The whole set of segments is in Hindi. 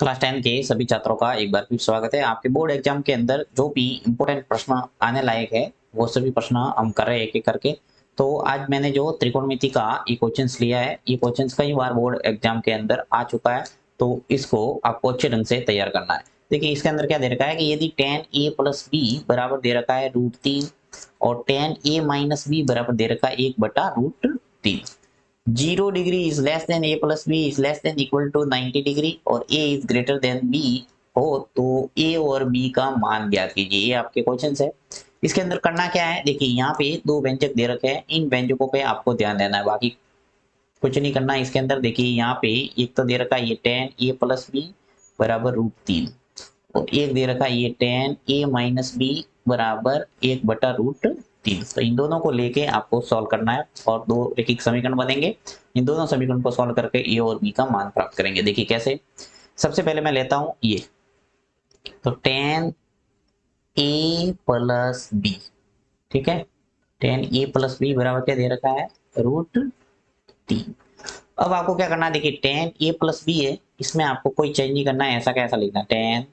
क्लास 10 के सभी छात्रों का एक बार फिर स्वागत है। आपके बोर्ड एग्जाम के अंदर जो भी इम्पोर्टेंट प्रश्न आने लायक है वो सभी प्रश्न हम कर रहे हैं एक एक करके। तो आज मैंने जो त्रिकोणमिति का ये क्वेश्चंस लिया है, ये क्वेश्चंस कई बार बोर्ड एग्जाम के अंदर आ चुका है, तो इसको आपको अच्छे ढंग से तैयार करना है। देखिए इसके अंदर क्या दे रखा है कि यदि tan a प्लस बी बराबर दे रखा है √3 और tan a माइनस बी बराबर दे रखा है 1/√3, 0 degree is less than a plus b is less than equal to 90 degree और a is greater than b हो तो a और b का मान ज्ञात कीजिए। ये आपके क्वेश्चन है। इसके अंदर करना क्या है, देखिए यहाँ पे दो व्यंजक दे रखे हैं, इन व्यंजकों पे आपको ध्यान देना है, बाकी कुछ नहीं करना है। इसके अंदर देखिए यहाँ पे एक तो दे रखा है ये tan a प्लस बी बराबर √3 और एक दे रखा है ये tan a माइनस बी बराबर 1/√3। तो इन दोनों को लेके आपको सॉल्व करना है और दो रैखिक समीकरण बनेंगे। इन दोनों समीकरण को सॉल्व करके a और b का मान प्राप्त करेंगे। देखिए कैसे, सबसे पहले मैं लेता हूं ये, तो tan a प्लस बी, ठीक है, tan a प्लस बी बराबर क्या दे रखा है √3। अब आपको क्या करना है, देखिए tan a प्लस बी है, इसमें आपको कोई चेंज नहीं करना है, ऐसा कैसा लिखना है tan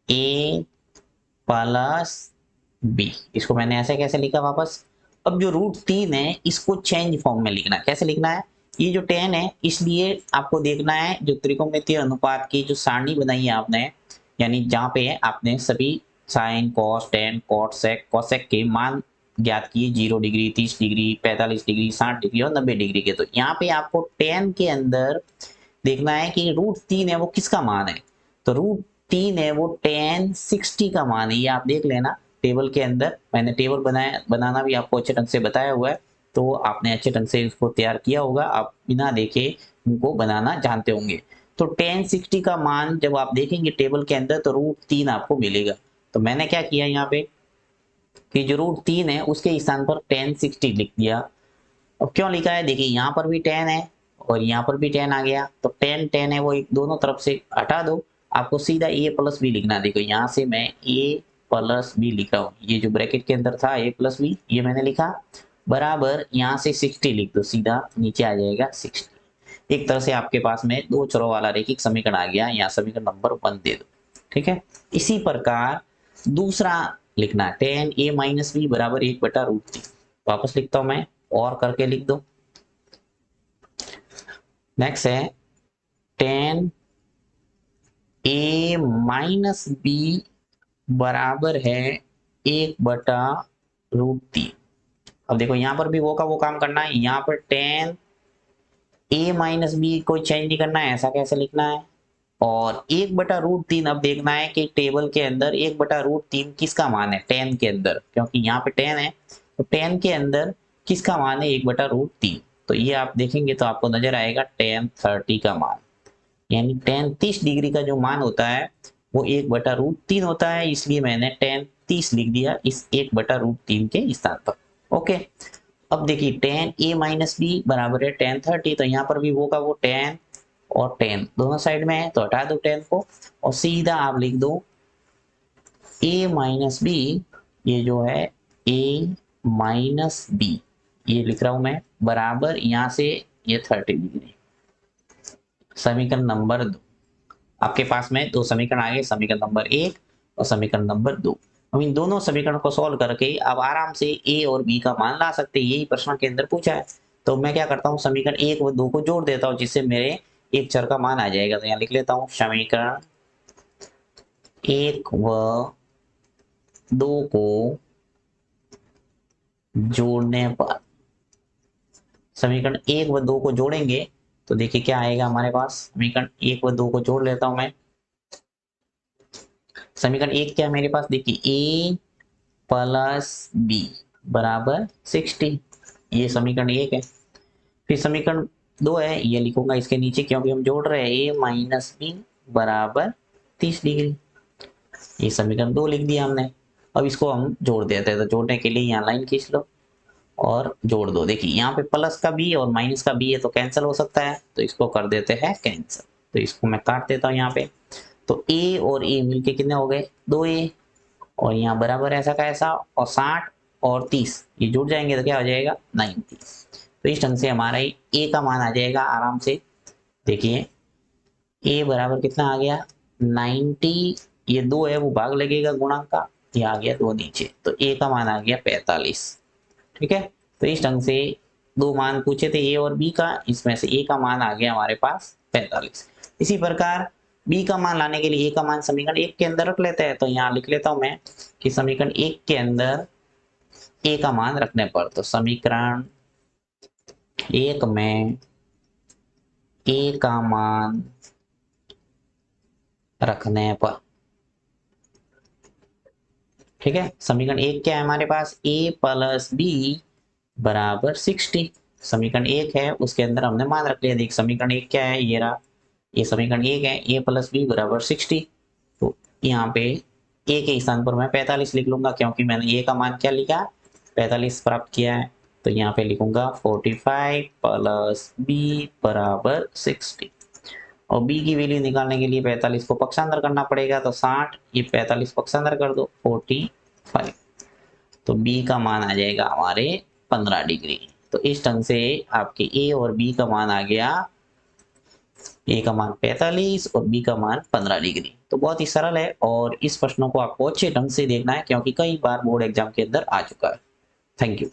a प्लस बी, इसको मैंने ऐसे कैसे लिखा वापस। अब जो √3 है इसको चेंज फॉर्म में लिखना है। कैसे लिखना है, ये जो tan है इसलिए आपको देखना है जो त्रिकोणमितीय अनुपात की जो सारणी बनाई है आपने, यानी जहां पे आपने सभी sine cos tan cot sec cosec के मान ज्ञात किए, 0 डिग्री 30 डिग्री 45 डिग्री 60 डिग्री और 90 डिग्री के। तो यहाँ पे आपको tan के अंदर देखना है कि √3 है वो किसका मान है, तो √3 है वो tan 60 का मान है। ये आप देख लेना टेबल के अंदर, मैंने टेबल बनाना भी आपको अच्छे ढंग से बताया हुआ है, तो आपने अच्छे ढंग से इसको तैयार किया होगा, आप बिना देखे उनको बनाना जानते होंगे। तो tan 60 का मान जब आप देखेंगे टेबल के अंदर तो √3 आपको मिलेगा। तो मैंने क्या किया यहाँ पे कि जो √3 है उसके स्थान पर tan 60 लिख दिया। अब क्यों लिखा है, देखिए यहाँ पर भी tan है और यहाँ पर भी tan आ गया, तो tan है वो एक दोनों तरफ से हटा दो, आपको सीधा a प्लस बी लिखना है। देखो यहाँ से मैं a प्लस बी लिख रहा हूँ, ये जो ब्रैकेट के अंदर था a प्लस बी ये मैंने लिखा, बराबर यहाँ से 60 लिख दो, सीधा नीचे आ जाएगा 60। एक तरह से आपके पास में दो चरों वाला रैखिक समीकरण आ गया, यहाँ समीकरण नंबर 1 दे दो, ठीक है। इसी प्रकार दूसरा लिखना है tan a माइनस बी बराबर 1/√3, वापस लिखता हूं मैं और करके लिख दो। नेक्स्ट है tan a माइनस बी बराबर है 1/√3। अब देखो यहाँ पर भी वो का वो काम करना है, यहाँ पर tan a माइनस बी कोई चेंज नहीं करना है, ऐसा कैसे लिखना है, और 1/√3 अब देखना है कि टेबल के अंदर 1/√3 किसका मान है tan के अंदर, क्योंकि यहाँ पे tan है तो tan के अंदर किसका मान है 1/√3। तो ये आप देखेंगे तो आपको नजर आएगा tan 30 का मान, यानी tan 30 डिग्री का जो मान होता है वो 1/√3 होता है, इसलिए मैंने tan 30 लिख दिया इस 1/√3 के स्थान पर। ओके, अब देखिए tan a माइनस बी बराबर है tan 30, तो यहाँ पर भी वो का वो tan और tan दोनों साइड में है तो हटा दो tan को और सीधा आप लिख दो a माइनस बी, ये जो है a माइनस बी ये लिख रहा हूं मैं, बराबर यहाँ से ये 30 डिग्री। समीकरण नंबर 2, आपके पास में दो समीकरण आ गए, समीकरण नंबर 1 और समीकरण नंबर 2। हम इन दोनों समीकरण को सॉल्व करके अब आराम से a और b का मान ला सकते हैं, यही प्रश्न के अंदर पूछा है। तो मैं क्या करता हूँ, समीकरण 1 व 2 को जोड़ देता हूँ, जिससे मेरे एक चर का मान आ जाएगा। तो यहाँ लिख लेता हूँ समीकरण 1 व 2 को जोड़ने पर, समीकरण 1 व 2 को जोड़ेंगे तो देखिए क्या आएगा हमारे पास, समीकरण 1 व 2 को जोड़ लेता हूं मैं। समीकरण 1 क्या है मेरे पास, देखिए a प्लस बी बराबर 60, ये समीकरण 1 है। फिर समीकरण 2 है, ये लिखूंगा इसके नीचे क्योंकि हम जोड़ रहे हैं a माइनस बी बराबर 30 डिग्री, ये समीकरण 2 लिख दिया हमने। अब इसको हम जोड़ देते हैं, तो जोड़ने के लिए यहाँ लाइन खींच लो और जोड़ दो। देखिए यहाँ पे प्लस का बी और माइनस का बी है तो कैंसिल हो सकता है, तो इसको कर देते हैं कैंसिल। तो इसको मैं काट देता हूँ यहाँ पे, तो a और a मिलके कितने हो गए 2a, और यहाँ बराबर ऐसा का ऐसा, और 60 और 30 ये जुड़ जाएंगे तो क्या हो जाएगा 90। तो इस ढंग से हमारा a का मान आ जाएगा आराम से। देखिए ए बराबर कितना आ गया 90, ये 2 है वो भाग लगेगा गुणांक का, ये आ गया 2 नीचे, तो ए का मान आ गया 45। ठीक है, तो इस ढंग से 2 मान पूछे थे ए और बी का, इसमें से ए का मान आ गया हमारे पास 45। इसी प्रकार बी का मान लाने के लिए ए का मान समीकरण 1 के अंदर रख लेते हैं, तो यहाँ लिख लेता हूं मैं कि समीकरण 1 के अंदर ए का मान रखने पर, तो समीकरण 1 में ए का मान रखने पर, ठीक है, समीकरण 1 क्या है हमारे पास, a प्लस बी बराबर 60। समीकरण 1 है उसके अंदर हमने मान रख लिया। देख समीकरण 1 क्या है, ये रहा, ये समीकरण 1 है, a प्लस बी बराबर 60। तो यहाँ पे a के स्थान पर मैं 45 लिख लूंगा, क्योंकि मैंने a का मान क्या लिखा 45 प्राप्त किया है। तो यहाँ पे लिखूंगा 45 प्लस बी बराबर 60, और b की वैल्यू निकालने के लिए 45 को पक्षांतर करना पड़ेगा, तो 60, ये 45 पक्षांतर कर दो 45, तो b का मान आ जाएगा हमारे 15 डिग्री। तो इस ढंग से आपके a और b का मान आ गया, a का मान 45 और b का मान 15 डिग्री। तो बहुत ही सरल है, और इस प्रश्नों को आपको अच्छे ढंग से देखना है, क्योंकि कई बार बोर्ड एग्जाम के अंदर आ चुका है। Thank you.